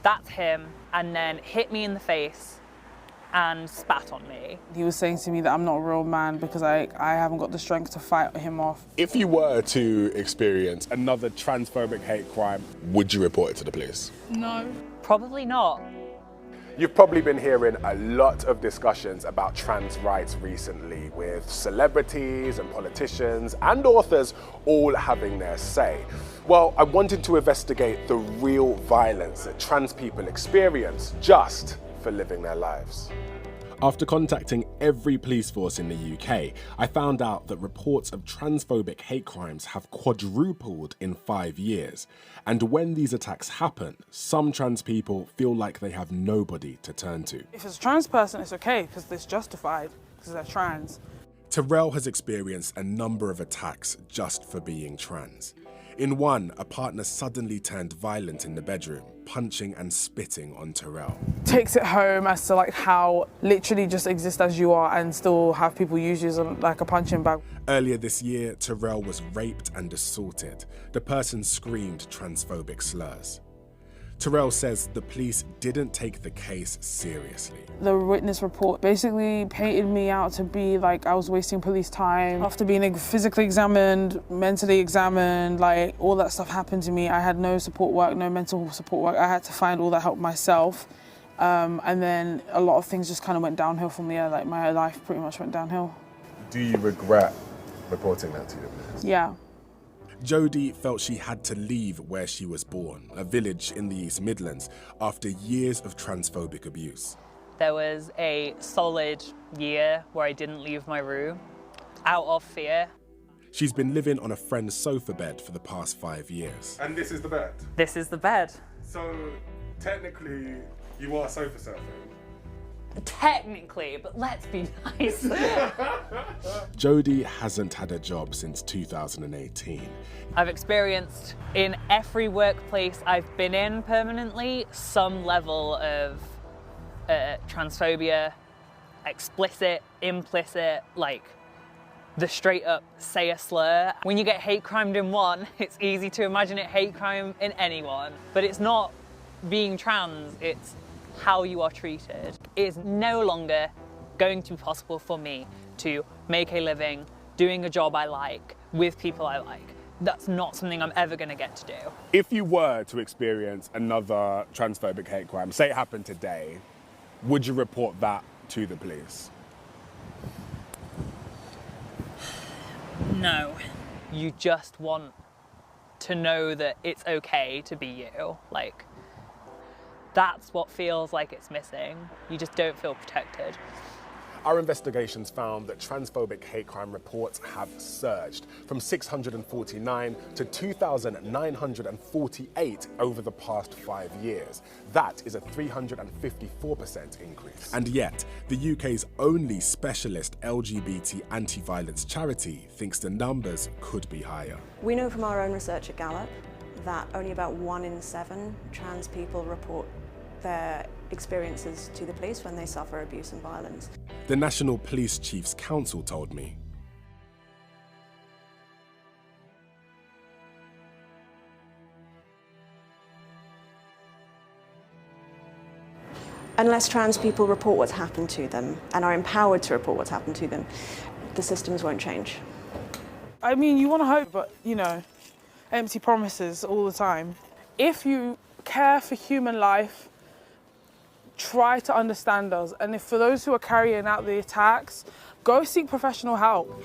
that's him, and then hit me in the face and spat on me. He was saying to me that I'm not a real man because I haven't got the strength to fight him off. If you were to experience another transphobic hate crime, would you report it to the police? No. Probably not. You've probably been hearing a lot of discussions about trans rights recently, with celebrities and politicians and authors all having their say. Well, I wanted to investigate the real violence that trans people experience just for living their lives. After contacting every police force in the UK, I found out that reports of transphobic hate crimes have quadrupled in 5 years. And when these attacks happen, some trans people feel like they have nobody to turn to. If it's a trans person, it's okay because it's justified because they're trans. Terrell has experienced a number of attacks just for being trans. In one, a partner suddenly turned violent in the bedroom, punching and spitting on Terrell. Takes it home as to like how literally just exist as you are and still have people use you as like a punching bag. Earlier this year, Terrell was raped and assaulted. The person screamed transphobic slurs. Terrell says the police didn't take the case seriously. The witness report basically painted me out to be like I was wasting police time. After being physically examined, mentally examined, like all that stuff happened to me. I had no support work, no mental support work. I had to find all that help myself. And then a lot of things just kind of went downhill from there. Like my life pretty much went downhill. Do you regret reporting that to the police? Yeah. Jodie felt she had to leave where she was born, a village in the East Midlands, after years of transphobic abuse. There was a solid year where I didn't leave my room out of fear. She's been living on a friend's sofa bed for the past 5 years. And this is the bed? This is the bed. So, technically, you are sofa surfing? Technically, but let's be nice. Jodie hasn't had a job since 2018. I've experienced in every workplace I've been in permanently some level of transphobia, explicit, implicit, like the straight up say a slur. When you get hate crimed in one, it's easy to imagine it hate crime in anyone, but it's not being trans, it's how you are treated. It is no longer going to be possible for me to make a living doing a job I like with people I like. That's not something I'm ever going to get to do. If you were to experience another transphobic hate crime, say it happened today, would you report that to the police? No. You just want to know that it's okay to be you. Like, that's what feels like it's missing. You just don't feel protected. Our investigations found that transphobic hate crime reports have surged from 649 to 2,948 over the past 5 years. That is a 354% increase. And yet, the UK's only specialist LGBT anti-violence charity thinks the numbers could be higher. We know from our own research at Gallup that only about 1 in 7 trans people report their experiences to the police when they suffer abuse and violence. The National Police Chiefs Council told me. Unless trans people report what's happened to them and are empowered to report what's happened to them, the systems won't change. I mean, you want to hope, but, you know, empty promises all the time. If you care for human life, try to understand us. And if for those who are carrying out the attacks, go seek professional help.